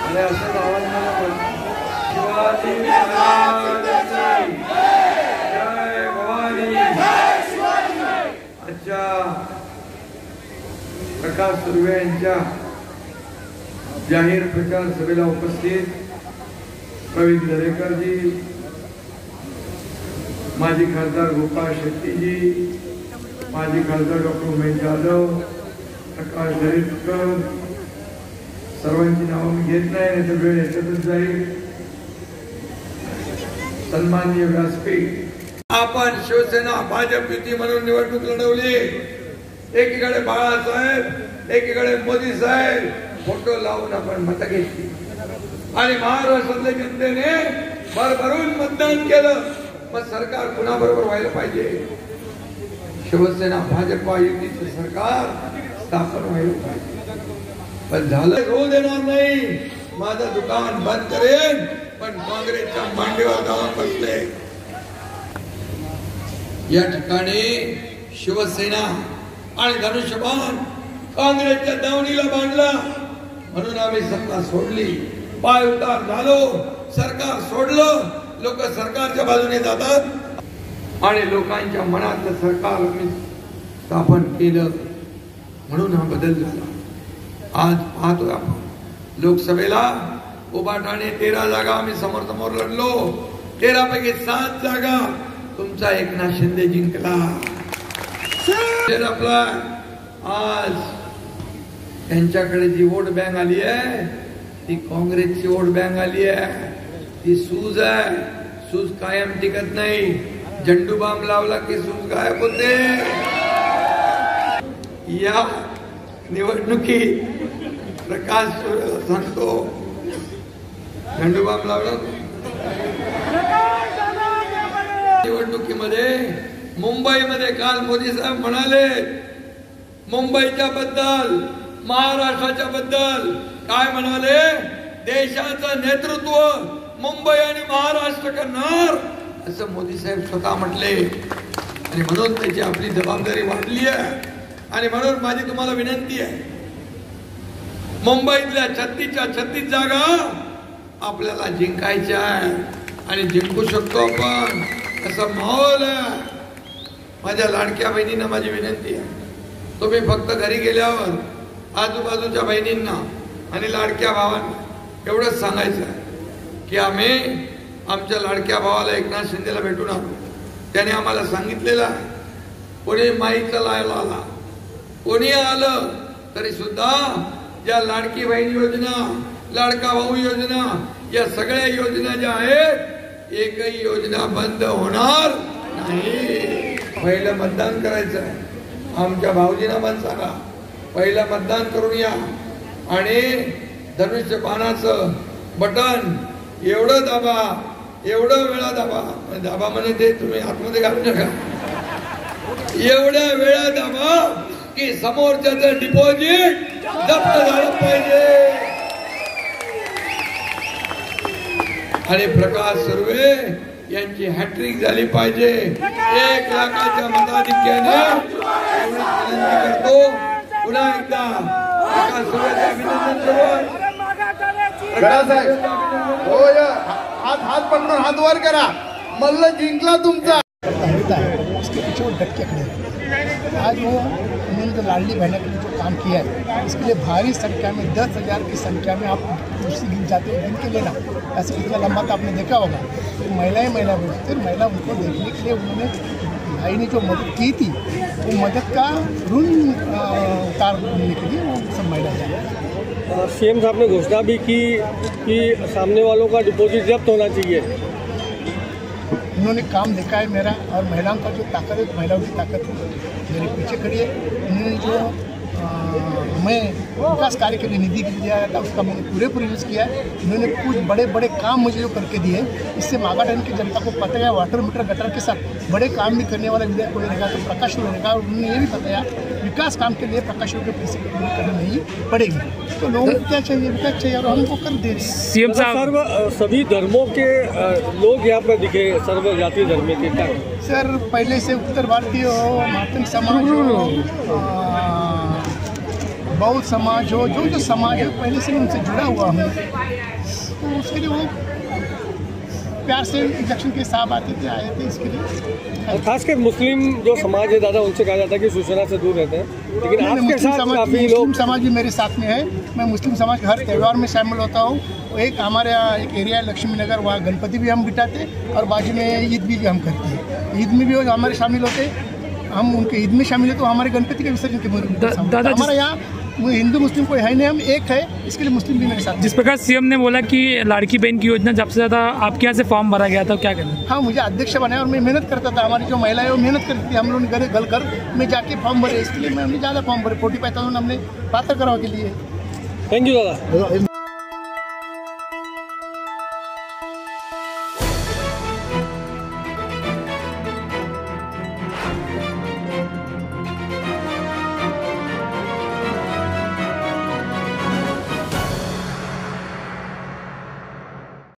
आणि असं गावांना शिवाजी महाराजांची जय भवानी. आजच्या प्रकाश सुर्वे यांच्या जाहीर प्रचार सभेला उपस्थित प्रवीण दरेकरजी, माजी खासदार गोपाळ शेट्टीजी, माजी खासदार डॉक्टर उमेश जाधव, प्रकाश दरेकर, सर्वांची नावं मी घेत नाही, नाही तर वेळ याच्यातच जाईल. सन्माननीय व्यासपीठ, आपण शिवसेना भाजप युती म्हणून निवडणूक लढवली. एकीकडे बाळासाहेब, एकीकडे मोदी साहेब, फोटो लावून आपण मतं घेतली आणि महाराष्ट्रातल्या जनतेने भरभरून मतदान केलं. मग सरकार कुणाबरोबर व्हायला पाहिजे? शिवसेना भाजप युतीचे सरकार स्थापन व्हायला पाहिजे. पण झालं, रोज येणार नाही, माझं दुकान बंद करेन, पण काँग्रेसच्या मांडीवर जाऊन बसले. या ठिकाणी शिवसेना आणि धनुष्यबाण काँग्रेसच्या दावणीला बांधला, म्हणून आम्ही सत्ता सोडली, पाय उतार झालो, सरकार सोडलं. लोक सरकारच्या बाजूने जातात आणि लोकांच्या मनातलं सरकार आम्ही स्थापन केलं, म्हणून हा बदल झाला. आज पाहतो आपण लोकसभेला उभाटाने 13 जागा आम्ही समोर समोर लढलो. 13 पैकी 7 जागा तुमचा एकनाथ शिंदे जिंकला. आपला आज त्यांच्याकडे जी वोट बँक आली आहे ती काँग्रेसची वोट बँक आली आहे. ती सूज आहे, सूज कायम टिकत नाही. झंडू बाम लावला की सूज गायब होते. या निवडणुकीत प्रकाश सांगतो, झंडू बाम लावला निवडणुकीमध्ये. मुंबईमध्ये काल मोदी साहेब म्हणाले, मुंबईच्या बद्दल, महाराष्ट्राच्या बद्दल काय म्हणाले? देशाचं नेतृत्व मुंबई आणि महाराष्ट्र करणार, असं मोदी साहेब स्वतः म्हटले. आणि म्हणून त्याची आपली जबाबदारी वाढली आहे. आणि म्हणून माझी तुम्हाला विनंती आहे, मुंबईतल्या 36 जागा आपल्याला जिंकायच्या आहे आणि जिंकू शकतो आपण, असा माहोल आहे. माझ्या लाडक्या बहिणींना माझी विनंती आहे, तुम्ही फक्त घरी गेल्यावर आजूबाजूच्या बहिणींना आणि लाडक्या भावांना एवढंच सांगायचं आहे की आम्ही आमच्या लाडक्या भावाला एकनाथ शिंदेला भेटून आलो. त्याने आम्हाला सांगितलेलं आहे, कोणी माईचा लायला आला, कोणी आलं तरी सुद्धा ज्या लाडकी बहीण योजना, लाडका भाऊ योजना, या सगळ्या योजना ज्या आहेत, एकही योजना बंद होणार नाही. पहिलं मतदान करायचं आहे. आमच्या भाऊजींना पण सांगा, पहिलं मतदान करून या आणि धनुष्य बाणाचं बटन एवढं दाबा, एवढं वेळा दाबा. दाबा म्हणजे ते तुम्ही आतमध्ये घालू नका, एवढ्या वेळा दाबा की समोरच्याचं डिपॉझिट जप्त झालं पाहिजे. आणि प्रकाश सुर्वे यांची हॅट्रिक झाली पाहिजे. 1 लाखाच्या मताधिक्याने विनंती करतो. पुन्हा एकदा प्रकाश सुर्वेचं अभिनंदन करू. हात पकडून हात वर करा. मल्ल जिंकला तुमचा. उसके पीछे वो डट के खड़े. आज वो उन्होंने जो लाडली बहना के लिए जो काम किया है, इसके लिए भारी संख्या में 10,000 की संख्या में आप कुर्सी गिन जाते हो, गिन के लेना. ऐसे कितना लंबा तो आपने देखा होगा. तो महिला बोलते, महिला उनको देखने के लिए उन्होंने भाई ने जो मदद की थी, वो मदद का ऋण उतारने के लिए वो सब महिला जाए. सीएम साहब ने घोषणा भी की कि सामने वालों का डिपॉजिट जब्त होना चाहिए. उन्होंने काम देखा है मेरा, और महिलाओं का जो ताकत है, महिलाओं की ताकत मेरे पीछे खड़ी है. उन्होंने जो मैं विकास कार्य के लिए निधि दिया था, उसका मैंने पूरे यूज़ किया है. उन्होंने कुछ बड़े बड़े काम मुझे जो करके दिए, इससे मागाटन की जनता को पता है. वाटर मीटर गटर के साथ बड़े काम भी करने वाला विधायक कोई रहेगा तो प्रकाश रहेगा. और उन्होंने ये भी बताया विकास काम के लिए प्रकाश के पैसे की पूरी करनी नहीं पड़ेगी. तो लोगों को क्या चाहिए? विकास चाहिए, और हमको कर दे. सीएम साहब, सभी धर्मों के लोग यहाँ पर दिखे, सर्व जाति धर्म के क्या? सर, पहले से उत्तर भारतीय हो, मार्तंड समाज हो, बौद्ध समाज हो, जो समाज है पहले से उनसे जुड़ा हुआ हूँ, तो उसके लिए वो प्यार से इलेक्शन के हिसाब आए थे इसके लिए। खासकर मुस्लिम जो समाज है दादा, उनसे कहा जाता है कि सूचना से दूर रहते हैं, लेकिन आपके साथ काफ़ी लोग, मुस्लिम समाज भी मेरे साथ में है। मैं मुस्लिम समाज के हर त्यौहार में शामिल होता हूँ। एक हमारे यहाँ एक एरिया है लक्ष्मी नगर, वहाँ गणपति भी हम बिठाते और बाजू में ईद भी हम करते हैं। ईद में भी हमारे शामिल होते, हम उनके ईद में शामिल है तो हमारे गणपति के विसर्जन के दादा हमारे यहाँ हिंदू मुस्लिम कोई है नहीं, हम एक है, इसके लिए मुस्लिम भी मेरे साथ। जिस प्रकार सीएम ने बोला कि लाड़की बहन की योजना सबसे ज़्यादा आपके यहाँ से फॉर्म भरा गया था, क्या कहना? हाँ, मुझे अध्यक्ष बनाया और मैं मेहनत करता था। हमारी जो महिला है वो मेहनत करती थी, हम लोग घर में जाके फॉर्म भरे, इसके लिए मैं हमने ज़्यादा फॉर्म भरे। 45,000 हमने पात्र कराव के लिए। थैंक यू दादा।